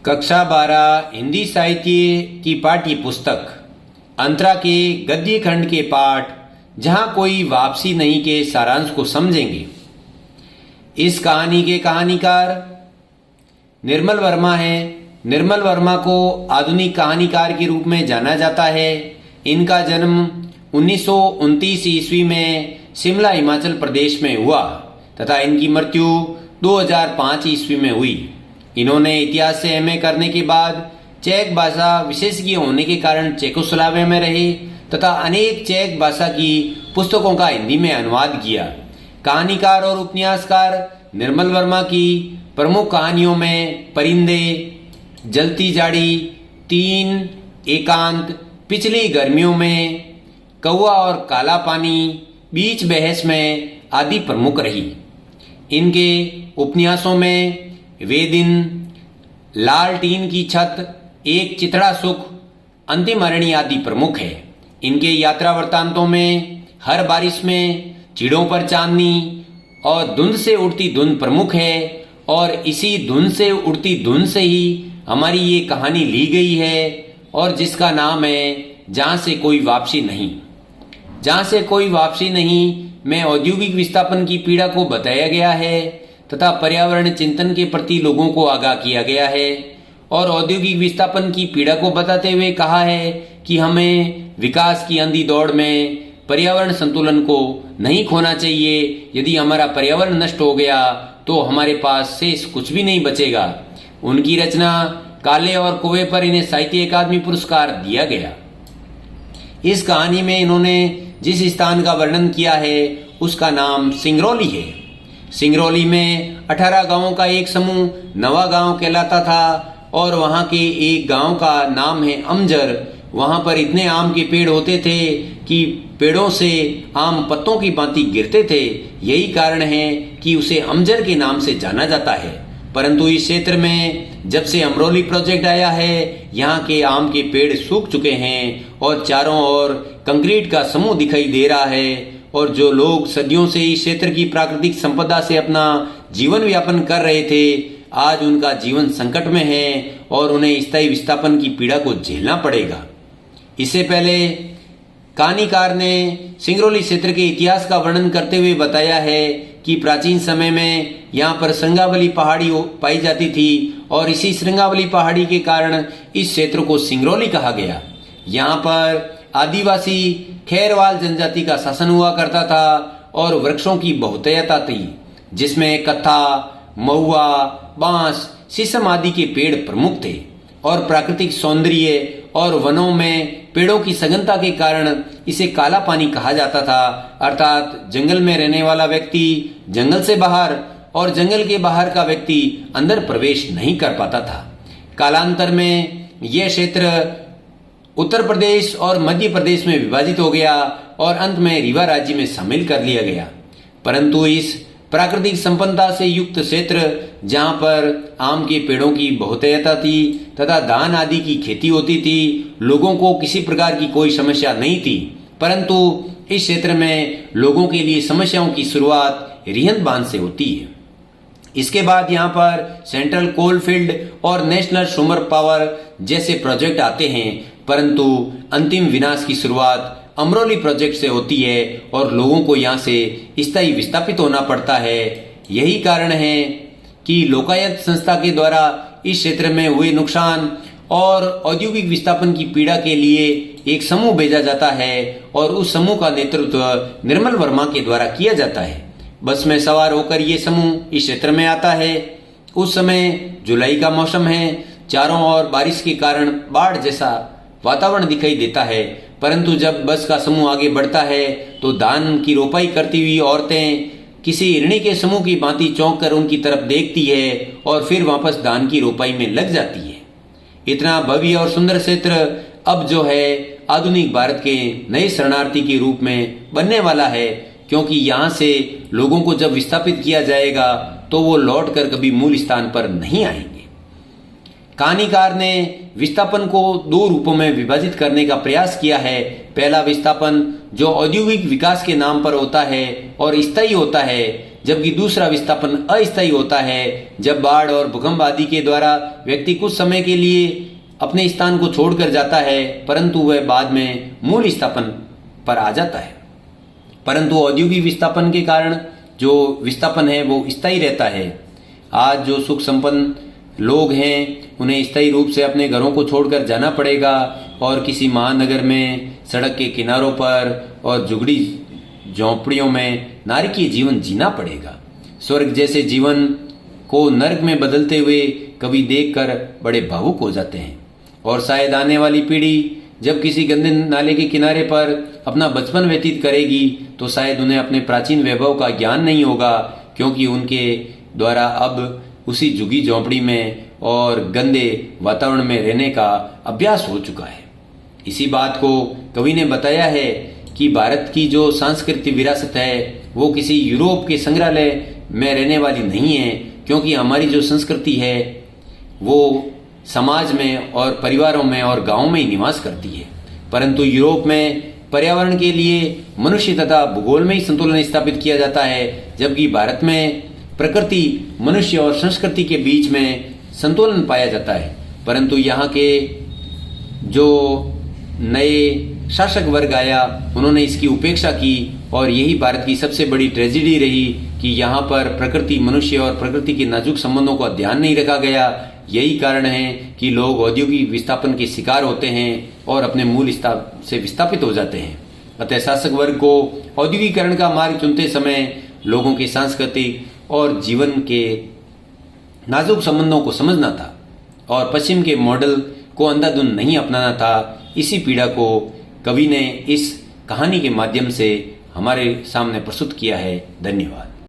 कक्षा 12 हिंदी साहित्य की पाठ्य पुस्तक अंतरा के गद्य खंड के पाठ जहां कोई वापसी नहीं के सारांश को समझेंगे। इस कहानी के कहानीकार निर्मल वर्मा हैं। निर्मल वर्मा को आधुनिक कहानीकार के रूप में जाना जाता है। इनका जन्म 1929 ईस्वी में शिमला हिमाचल प्रदेश में हुआ तथा इनकी मृत्यु 2005 ईस्वी में हुई। इन्होंने इतिहास से एमए करने के बाद चेक भाषा विशेषज्ञ होने के कारण चेकोस्लोवाकिया में रहे तथा अनेक चेक भाषा की पुस्तकों का हिंदी में अनुवाद किया। कहानीकार और उपन्यासकार निर्मल वर्मा की प्रमुख कहानियों में परिंदे, जलती जाड़ी, 3, एकांत, पिछली गर्मियों में, कौवा और काला पानी, बीच बहस में आदि प्रमुख रही। इनके उपन्यासों में वे दिन, लाल टीन की छत, एक चिथड़ा सुख, अंतिम अरणी आदि प्रमुख है। इनके यात्रा वृत्तांतों में हर बारिश में, चिड़ों पर चांदनी और धुंध से उड़ती धुंध प्रमुख है और इसी धुंध से उड़ती धुंध से ही हमारी ये कहानी ली गई है और जिसका नाम है जहां से कोई वापसी नहीं। जहां से कोई वापसी नहीं में औद्योगिक विस्थापन की पीड़ा को बताया गया है तथा पर्यावरण चिंतन के प्रति लोगों को आगाह किया गया है और औद्योगिक विस्थापन की पीड़ा को बताते हुए कहा है कि हमें विकास की अंधी दौड़ में पर्यावरण संतुलन को नहीं खोना चाहिए। यदि हमारा पर्यावरण नष्ट हो गया तो हमारे पास शेष कुछ भी नहीं बचेगा। उनकी रचना काले और कौवे पर इन्हें साहित्य अकादमी पुरस्कार दिया गया। इस कहानी में इन्होंने जिस स्थान का वर्णन किया है उसका नाम सिंगरौली है। सिंगरौली में 18 गांवों का एक समूह नवा गांव कहलाता था और वहां के एक गांव का नाम है अमजर। वहां पर इतने आम के पेड़ होते थे कि पेड़ों से आम पत्तों की भांति गिरते थे। यही कारण है कि उसे अमजर के नाम से जाना जाता है। परंतु इस क्षेत्र में जब से अमरोली प्रोजेक्ट आया है यहाँ के आम के पेड़ सूख चुके हैं और चारों ओर कंक्रीट का समूह दिखाई दे रहा है और जो लोग सदियों से इस क्षेत्र की प्राकृतिक संपदा से अपना जीवन यापन कर रहे थे आज उनका जीवन संकट में है और उन्हें स्थायी विस्थापन की पीड़ा को झेलना पड़ेगा। इससे पहले कहानीकार ने सिंगरौली क्षेत्र के इतिहास का वर्णन करते हुए बताया है कि प्राचीन समय में यहाँ पर श्रृंगावली पहाड़ी पाई जाती थी और इसी श्रृंगावली पहाड़ी के कारण इस क्षेत्र को सिंगरौली कहा गया। यहाँ पर आदिवासी खैरवाल जनजाति का शासन हुआ करता था और वृक्षों की बहुतायत थी जिसमें कत्था, महुआ, बांस, शीशम आदि के पेड़ प्रमुख थे और प्राकृतिक सौंदर्य और वनों में पेड़ों की सघनता के कारण इसे काला पानी कहा जाता था। अर्थात जंगल में रहने वाला व्यक्ति जंगल से बाहर और जंगल के बाहर का व्यक्ति अंदर प्रवेश नहीं कर पाता था। कालांतर में यह क्षेत्र उत्तर प्रदेश और मध्य प्रदेश में विभाजित हो गया और अंत में रीवा राज्य में शामिल कर लिया गया। परंतु इस प्राकृतिक संपन्नता से युक्त क्षेत्र जहां पर आम के पेड़ों की बहुतायत थी तथा धान आदि की खेती होती थी, लोगों को किसी प्रकार की कोई समस्या नहीं थी। परंतु इस क्षेत्र में लोगों के लिए समस्याओं की शुरुआत रिहंद बांध से होती है। इसके बाद यहाँ पर सेंट्रल कोलफील्ड और नेशनल सोलर पावर जैसे प्रोजेक्ट आते हैं, परंतु अंतिम विनाश की शुरुआत अमरोली प्रोजेक्ट से होती है और लोगों को यहाँ से स्थायी विस्थापित होना पड़ता है। यही कारण है कि लोकायत संस्था के द्वारा इस क्षेत्र में हुए नुकसान और औद्योगिक विस्थापन की पीड़ा के लिए एक समूह भेजा जाता है और उस समूह का नेतृत्व निर्मल वर्मा के द्वारा किया जाता है। बस में सवार होकर ये समूह इस क्षेत्र में आता है। उस समय जुलाई का मौसम है, चारों ओर बारिश के कारण बाढ़ जैसा वातावरण दिखाई देता है। परंतु जब बस का समूह आगे बढ़ता है तो धान की रोपाई करती हुई औरतें किसी हिरणी के समूह की भांति चौंक कर उनकी तरफ देखती है और फिर वापस धान की रोपाई में लग जाती है। इतना भव्य और सुंदर क्षेत्र अब जो है आधुनिक भारत के नए शरणार्थी के रूप में बनने वाला है, क्योंकि यहाँ से लोगों को जब विस्थापित किया जाएगा तो वो लौट कर कभी मूल स्थान पर नहीं आएंगे। कहानीकार ने विस्थापन को दो रूपों में विभाजित करने का प्रयास किया है। पहला विस्थापन जो औद्योगिक विकास के नाम पर होता है और स्थायी होता है, जबकि दूसरा विस्थापन अस्थायी होता है, जब बाढ़ और भूकंप आदि के द्वारा व्यक्ति कुछ समय के लिए अपने स्थान को छोड़कर जाता है, परंतु वह बाद में मूल विस्थापन पर आ जाता है। परंतु औद्योगिक विस्थापन के कारण जो विस्थापन है वो स्थायी रहता है। आज जो सुख संपन्न लोग हैं उन्हें स्थायी रूप से अपने घरों को छोड़कर जाना पड़ेगा और किसी महानगर में सड़क के किनारों पर और झुग्गी झोंपड़ियों में नारकीय जीवन जीना पड़ेगा। स्वर्ग जैसे जीवन को नरक में बदलते हुए कभी देखकर बड़े भावुक हो जाते हैं। और शायद आने वाली पीढ़ी जब किसी गंदे नाले के किनारे पर अपना बचपन व्यतीत करेगी तो शायद उन्हें अपने प्राचीन वैभव का ज्ञान नहीं होगा, क्योंकि उनके द्वारा अब उसी झुग्गी झोंपड़ी में और गंदे वातावरण में रहने का अभ्यास हो चुका है। इसी बात को कवि ने बताया है कि भारत की जो सांस्कृतिक विरासत है वो किसी यूरोप के संग्रहालय में रहने वाली नहीं है, क्योंकि हमारी जो संस्कृति है वो समाज में और परिवारों में और गांवों में ही निवास करती है। परंतु यूरोप में पर्यावरण के लिए मनुष्य तथा भूगोल में ही संतुलन स्थापित किया जाता है, जबकि भारत में प्रकृति, मनुष्य और संस्कृति के बीच में संतुलन पाया जाता है। परंतु यहाँ के जो नए शासक वर्ग आया उन्होंने इसकी उपेक्षा की और यही भारत की सबसे बड़ी ट्रेजेडी रही कि यहाँ पर प्रकृति, मनुष्य और प्रकृति के नाजुक संबंधों का ध्यान नहीं रखा गया। यही कारण है कि लोग औद्योगिक विस्थापन के शिकार होते हैं और अपने मूल से विस्थापित हो जाते हैं। अतः शासक वर्ग को औद्योगिकरण का मार्ग चुनते समय लोगों के सांस्कृतिक और जीवन के नाजुक संबंधों को समझना था और पश्चिम के मॉडल को अंधाधुंध नहीं अपनाना था। इसी पीड़ा को कवि ने इस कहानी के माध्यम से हमारे सामने प्रस्तुत किया है। धन्यवाद।